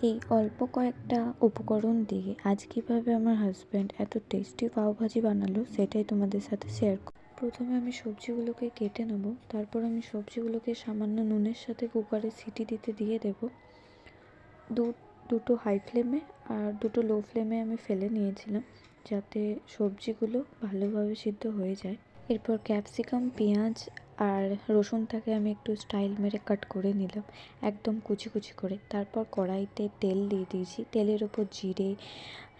এই অল্প কয়েকটা উপকরণ দিয়ে আজ কীভাবে আমার হাজব্যান্ড এত টেস্টি পাওভাজি বানালো সেটাই তোমাদের সাথে শেয়ার করব। প্রথমে আমি সবজিগুলোকে কেটে নেব, তারপর আমি সবজিগুলোকে সামান্য নুনের সাথে কুকারে সিটি দিতে দিয়ে দেব। দুটো হাই ফ্লেমে আর দুটো লো ফ্লেমে আমি ফেলে নিয়েছিলাম যাতে সবজিগুলো ভালোভাবে সিদ্ধ হয়ে যায়। এরপর ক্যাপসিকাম, পেঁয়াজ আর রসুনটাকে আমি একটু স্টাইল মেরে কাট করে নিলাম, একদম কুচি কুচি করে। তারপর কড়াইতে তেল দিয়ে দিয়েছি, তেলের ওপর জিরে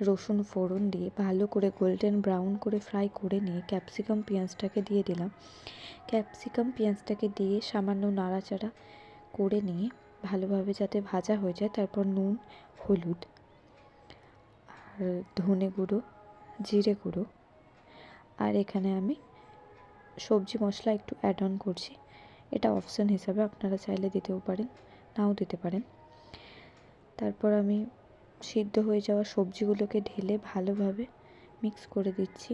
রসুন ফোড়ন দিয়ে ভালো করে গোল্ডেন ব্রাউন করে ফ্রাই করে নিয়ে ক্যাপসিকাম পেঁয়াজটাকে দিয়ে দিলাম। ক্যাপসিকাম পেঁয়াজটাকে দিয়ে সামান্য নাড়াচাড়া করে নিয়ে ভালোভাবে যাতে ভাজা হয়ে যায়, তারপর নুন, হলুদ আর ধনে গুঁড়ো, জিরে গুঁড়ো আর এখানে আমি সবজি মশলা একটু অ্যাড অন করছি। এটা অপশান হিসাবে, আপনারা চাইলে দিতেও পারেন, নাও দিতে পারেন। তারপর আমি সিদ্ধ হয়ে যাওয়া সবজিগুলোকে ঢেলে ভালোভাবে মিক্স করে দিচ্ছি,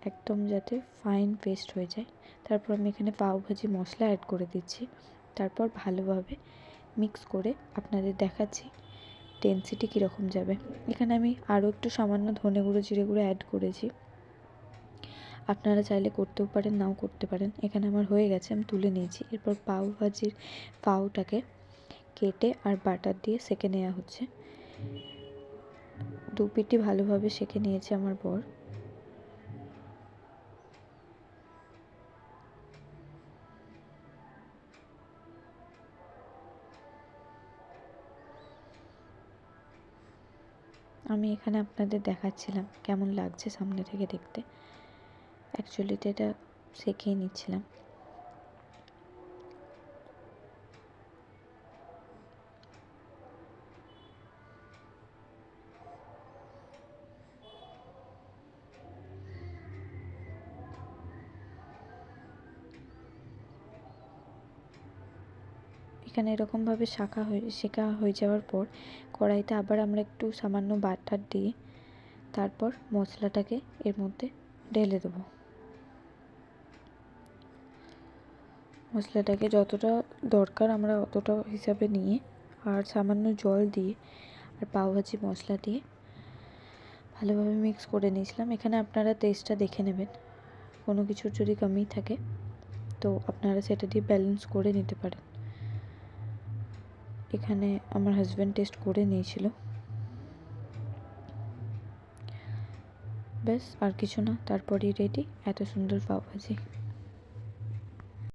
একদম যাতে ফাইন পেস্ট হয়ে যায়। তারপর আমি এখানে পাওভাজি মশলা অ্যাড করে দিচ্ছি। তারপর ভালোভাবে মিক্স করে আপনাদের দেখাচ্ছি ডেনসিটি কীরকম যাবে। এখানে আমি আরও একটু সামান্য ধনে গুঁড়ো, জিরে গুঁড়ো অ্যাড করেছি, আপনারা চাইলে করতেও পারেন, নাও করতে পারেন। এখানে আমার হয়ে গেছে, আমি তুলে নিয়েছি। এরপর পাওভাজির পাওটাকে কেটে আর বাটার দিয়ে সেঁকে নেওয়া হচ্ছে। দু পিঠই ভালোভাবে সেঁকে নিয়েছে আমার বর। আমি এখানে আপনাদের দেখাচ্ছিলাম কেমন লাগছে সামনে থেকে দেখতে। অ্যাকচুয়ালিতে এটা সেঁকেই নিচ্ছিলাম। এখানে এরকমভাবে সেঁকা হয়ে যাওয়ার পর কড়াইতে আবার আমরা একটু সামান্য বাটার দিয়ে তারপর মশলাটাকে এর মধ্যে ঢেলে দেবো। মশলাটাকে যতটা দরকার আমরা অতটা হিসাবে নিয়ে আর সামান্য জল দিয়ে আর পাওভাজি মশলা দিয়ে ভালোভাবে মিক্স করে নিয়েছিলাম। এখানে আপনারা টেস্টটা দেখে নেবেন, কোনো কিছুর যদি কমই থাকে তো আপনারা সেটা দিয়ে ব্যালেন্স করে নিতে পারেন। এখানে আমার হাজব্যান্ড টেস্ট করে নিয়েছিল, ব্যাস আর কিছু না, তারপরই রেডি এত সুন্দর পাওভাজি।